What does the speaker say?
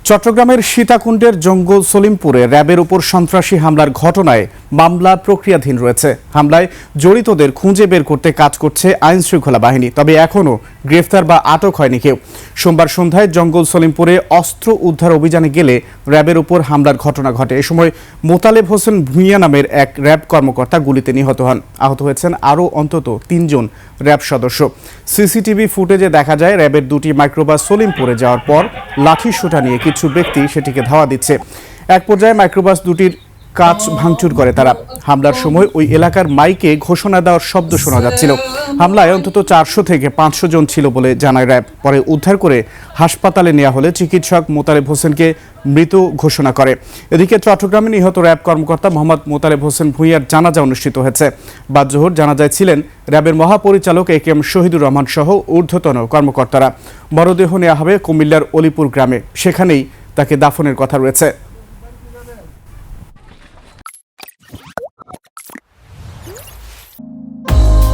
চট্টগ্রামের সীতাকুণ্ডের জঙ্গল সলিমপুরে র্যাবের উপর সন্ত্রাসী হামলার ঘটনায় মামলা প্রক্রিয়াধীন রয়েছে। হামলায় জড়িতদের খুঁজে বের করতে কাজ করছে আইন শৃঙ্খলা বাহিনী, তবে এখনও গ্রেফতার বা আটক হয়নি কেউ। সোমবার সন্ধ্যায় জঙ্গল সলিমপুরে অস্ত্র উদ্ধার অভিযানে গেলে র্যাবের উপর হামলার ঘটনা ঘটে। এ সময় মোতালেব হোসেন ভূঁইয়া নামের এক র্যাব কর্মকর্তা গুলিতে নিহত হন। আহত হয়েছেন আরও অন্তত ৩ জন র্যাব সদস্য। সিসিটিভি ফুটেজে দেখা যায় র্যাবের দুটি মাইক্রোবাস সলিমপুরে যাওয়ার পর লাঠি সোঁটা নিয়ে কিছু ব্যক্তি সেটিকে ধাওয়া দিচ্ছে। এক পর্যায়ে মাইক্রোবাস দুটির কাঁচ ভাঙচুর করে তারা। হামলার সময় ওই এলাকার মাইকে ঘোষণা দেওয়ার শব্দ শোনা যাচ্ছিল। হামলায় অন্তত 400 থেকে 500 জন ছিল বলে জানায় র্যাব। পরে উদ্ধার করে হাসপাতালে নেওয়া হলে চিকিৎসক মোতালেব হোসেনকে মৃত ঘোষণা করে। এদিকে চট্টগ্রামে নিহত র্যাব কর্মকর্তা মোহাম্মদ মোতালেব হোসেন ভূঁইয়ার জানাজা অনুষ্ঠিত হয়েছে। বাদ জোহর জানাজায় ছিলেন র্যাবের মহাপরিচালক একেএম শহীদুর রহমান সহ ঊর্ধ্বতন কর্মকর্তারা। মরদেহ নেওয়া হবে কুমিল্লার অলিপুর গ্রামে, সেখানেই তাকে দাফনের কথা রয়েছে।